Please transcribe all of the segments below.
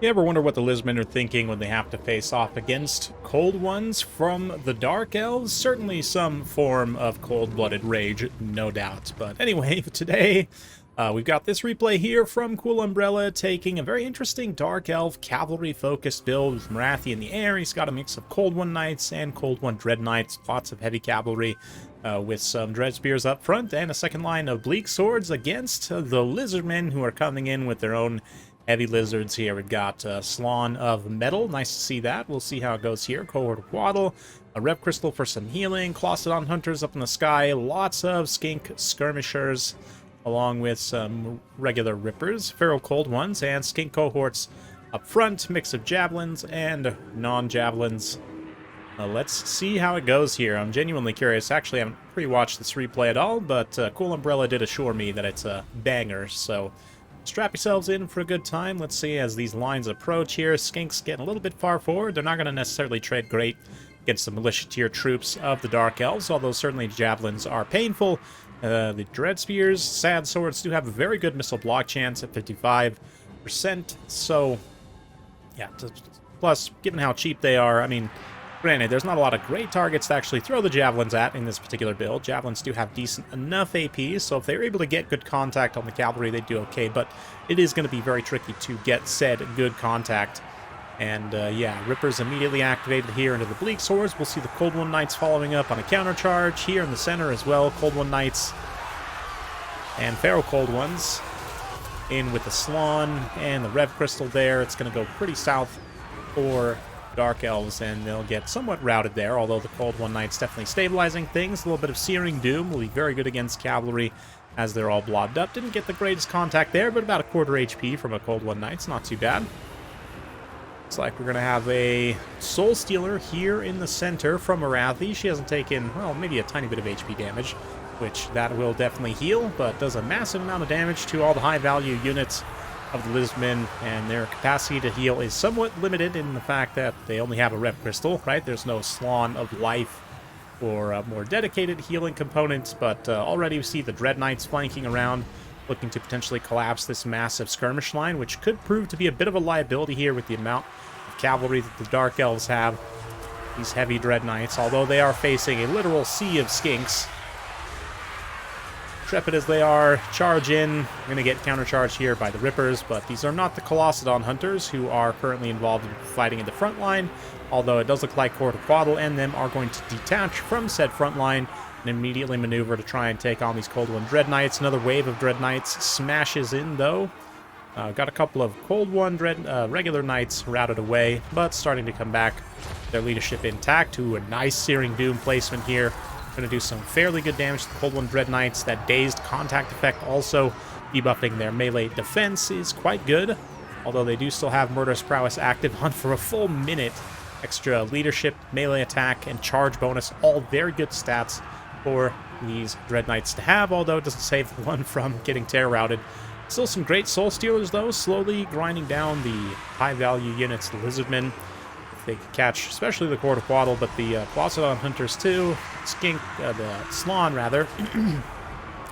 You ever wonder what the Lizardmen are thinking when they have to face off against Cold Ones from the Dark Elves? Certainly some form of cold-blooded rage, no doubt. But anyway, today we've got this replay here from Cool Umbrella taking a very interesting Dark Elf cavalry-focused build with Morathi in the air. He's got a mix of Cold One Knights and Cold One Dread Knights, lots of heavy cavalry with some Dread Spears up front, and a second line of Bleak Swords against the Lizardmen, who are coming in with their own heavy lizards here. We've got Slawn of Metal. Nice to see that. We'll see how it goes here. Cohort of Waddle. A Rev Crystal for some healing. Clostodon Hunters up in the sky. Lots of Skink Skirmishers, along with some regular Rippers. Feral Cold Ones and Skink Cohorts up front. Mix of Javelins and non-Javelins. Let's see how it goes here. I'm genuinely curious. Actually, I haven't pre-watched this replay at all, but Cool Umbrella did assure me that it's a banger, so strap yourselves in for a good time. Let's see as these lines approach here. Skinks getting a little bit far forward. They're not going to necessarily trade great against the militia tier troops of the Dark Elves, although certainly javelins are painful. The Dread Spears, Sad Swords do have a very good missile block chance at 55%. So, yeah, plus, given how cheap they are, I mean, granted, there's not a lot of great targets to actually throw the javelins at in this particular build. Javelins do have decent enough AP, so if they're able to get good contact on the cavalry, they do okay, but it is going to be very tricky to get said good contact. And yeah, Rippers immediately activated here into the Bleak Swords. We'll see the Cold One Knights following up on a counter charge here in the center as well. Cold One Knights and Feral Cold Ones in with the Slawn and the Rev Crystal there. It's going to go pretty south for Dark Elves, and they'll get somewhat routed there, although the Cold One Knights definitely stabilizing things. A little bit of Searing Doom will be very good against cavalry as they're all blobbed up. Didn't get the greatest contact there, but about a quarter HP from a Cold One Knight's not too bad. Looks like we're going to have a Soul Stealer here in the center from Morathi. She hasn't taken, well, maybe a tiny bit of HP damage, which that will definitely heal, but does a massive amount of damage to all the high-value units of the Lizardmen, and their capacity to heal is somewhat limited in the fact that they only have a Rev Crystal, right? There's no Slawn of Life or more dedicated healing components, but already we see the Dread Knights flanking around, looking to potentially collapse this massive skirmish line, which could prove to be a bit of a liability here with the amount of cavalry that the Dark Elves have. These heavy Dread Knights, although they are facing a literal sea of skinks. Intrepid as they are, charge in. We're going to get countercharged here by the Rippers, but these are not the Colossodon Hunters who are currently involved in fighting in the front line, although it does look like Cohort of Quaddle and them are going to detach from said front line and immediately maneuver to try and take on these Cold One Dread Knights. Another wave of Dread Knights smashes in, though. Got a couple of Cold One regular Knights routed away, but starting to come back. Their leadership intact. To a nice Searing Doom placement here. Going to do some fairly good damage to the Cold One Dread Knights. That dazed contact effect also debuffing their melee defense is quite good, although they do still have Murderous Prowess active on for a full minute. Extra leadership, melee attack, and charge bonus, all very good stats for these Dread Knights to have, although it doesn't save one from getting tear routed. Still some great Soul Stealers, though, slowly grinding down the high-value units, the Lizardmen. They could catch, especially the Cohort of Quaddle, but the Colossodon Hunters too, the Slawn rather,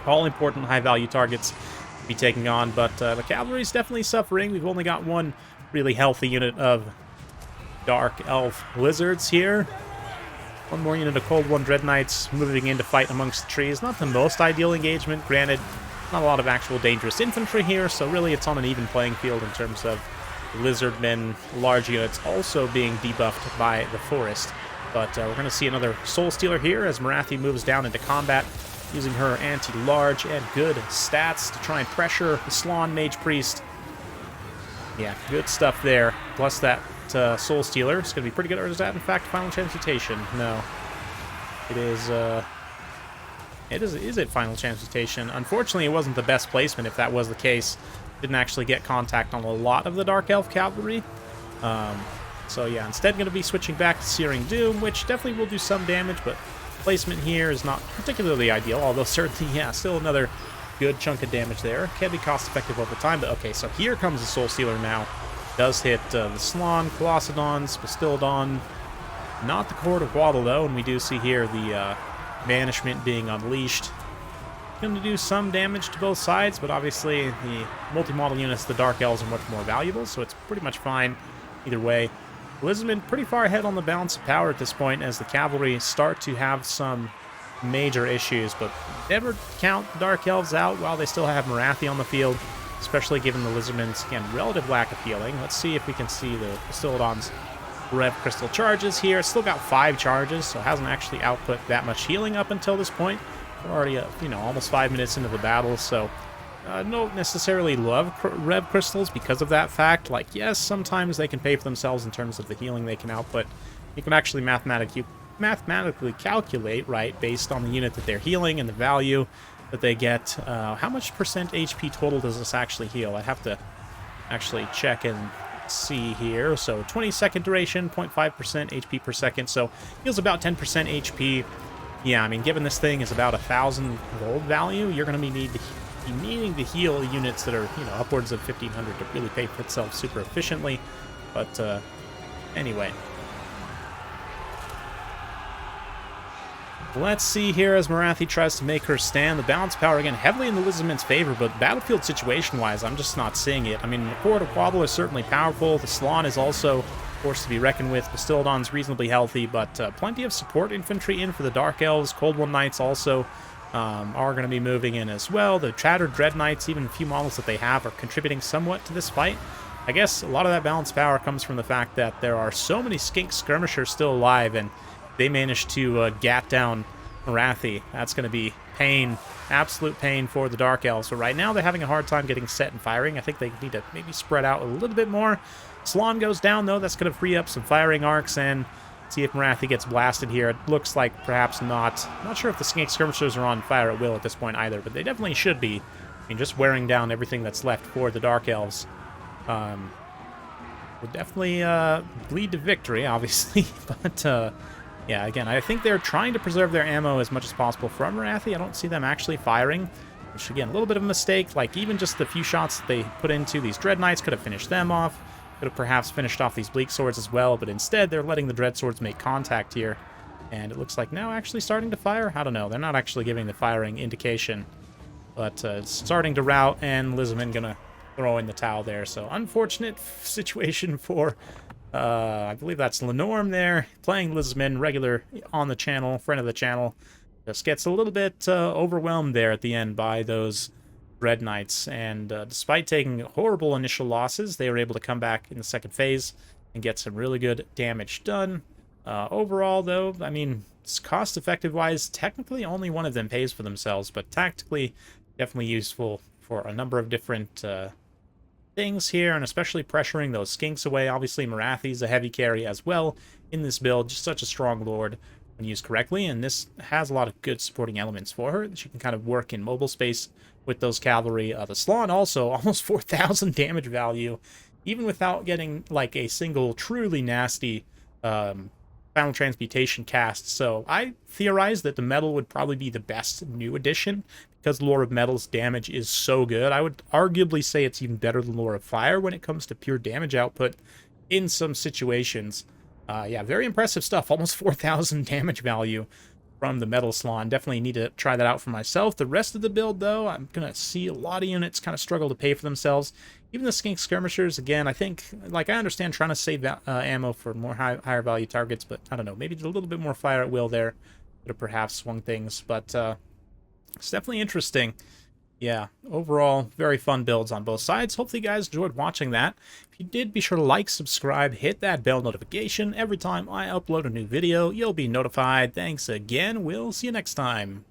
all important high-value targets to be taking on, but the cavalry's definitely suffering. We've only got one really healthy unit of Dark Elf Lizards here. One more unit of Cold One Dread Knights moving in to fight amongst the trees. Not the most ideal engagement, granted, not a lot of actual dangerous infantry here, so really it's on an even playing field in terms of Lizardmen, large units also being debuffed by the forest. But we're going to see another Soul Stealer here as Morathi moves down into combat, using her anti-large and good stats to try and pressure the Slawn Mage Priest. Yeah, good stuff there. Plus that Soul Stealer is going to be pretty good. Or is that, in fact, Final Transmutation? No. It is, is it Final Transmutation? Unfortunately, it wasn't the best placement if that was the case. Didn't actually get contact on a lot of the Dark Elf cavalry. So yeah, instead going to be switching back to Searing Doom, which definitely will do some damage, but placement here is not particularly ideal, although certainly, yeah, still another good chunk of damage there. Can be cost-effective over time, but okay, so here comes the Soul Stealer now. Does hit the Slawn, Colossodons, Bastildon. Not the Cohort of Waddle, though, and we do see here the Banishment being unleashed. going to do some damage to both sides, but obviously the multi-model units, the Dark Elves, are much more valuable, so it's pretty much fine either way. Lizardmen pretty far ahead on the balance of power at this point as the cavalry start to have some major issues, but never count the Dark Elves out while they still have Morathi on the field, especially given the Lizardmen's, again, relative lack of healing. Let's see if we can see the Bastiladon's Rev Crystal charges here. It's still got 5 charges, so it hasn't actually output that much healing up until this point. We're already, almost 5 minutes into the battle, so don't necessarily love Rev Crystals because of that fact. Like, yes, sometimes they can pay for themselves in terms of the healing they can output. You can actually mathematically calculate, right, based on the unit that they're healing and the value that they get. How much percent HP total does this actually heal? I have to actually check and see here. So 20-second duration, 0.5% HP per second, so heals about 10% HP. Yeah, I mean, given this thing is about 1,000 gold value, you're going to be needing to heal units that are, upwards of 1,500 to really pay for itself super efficiently. But anyway, let's see here as Morathi tries to make her stand. The balance power, again, heavily in the Lizardmen's favor, but battlefield situation-wise, I'm just not seeing it. I mean, the Core of Quabble is certainly powerful. The Salon is also a force to be reckoned with. Bastiladon's reasonably healthy, but plenty of support infantry in for the Dark Elves. Cold One Knights also are going to be moving in as well. The Shattered Dread Knights, even a few models that they have, are contributing somewhat to this fight. I guess a lot of that balance power comes from the fact that there are so many Skink Skirmishers still alive, and they managed to gat down Morathi. That's going to be pain, absolute pain for the Dark Elves. So right now they're having a hard time getting set and firing. I think they need to maybe spread out a little bit more. Salon goes down, though. That's going to free up some firing arcs, and see if Morathi gets blasted here. It looks like perhaps not. I'm not sure if the Skink Skirmishers are on fire at will at this point either, but they definitely should be. I mean, just wearing down everything that's left for the Dark Elves will definitely lead to victory, obviously. But yeah, again, I think they're trying to preserve their ammo as much as possible from Morathi. I don't see them actually firing, which, again, a little bit of a mistake. Like, even just the few shots that they put into these Dread Knights could have finished them off. Could have perhaps finished off these Bleak Swords as well, but instead they're letting the Dread Swords make contact here. And it looks like now actually starting to fire? I don't know. They're not actually giving the firing indication. But it's starting to rout, and Lizardmen gonna throw in the towel there. So unfortunate situation for, I believe that's Lenorm there, playing Lizardmen regular on the channel, friend of the channel. Just gets a little bit overwhelmed there at the end by those Dread Knights, and despite taking horrible initial losses, they were able to come back in the second phase and get some really good damage done. Overall, though, I mean, cost-effective wise, technically only one of them pays for themselves, but tactically definitely useful for a number of different things here, and especially pressuring those skinks away. Obviously, Morathi's a heavy carry as well in this build, just such a strong lord when used correctly, and this has a lot of good supporting elements for her. She can kind of work in mobile space with those cavalry. The Salon also, almost 4,000 damage value, even without getting, like, a single truly nasty Final Transmutation cast. So I theorize that the metal would probably be the best new addition, because Lore of Metal's damage is so good. I would arguably say it's even better than Lore of Fire when it comes to pure damage output in some situations. Yeah, very impressive stuff. Almost 4,000 damage value from the Metal Salon. Definitely need to try that out for myself. The rest of the build, though, I'm going to see a lot of units kind of struggle to pay for themselves. Even the Skink Skirmishers, again, I think, like, I understand trying to save ammo for more higher value targets, but I don't know, maybe a little bit more fire at will there could have perhaps swung things, but it's definitely interesting. Yeah, overall, very fun builds on both sides. Hopefully you guys enjoyed watching that. If you did, be sure to like, subscribe, hit that bell notification. Every time I upload a new video, you'll be notified. Thanks again. We'll see you next time.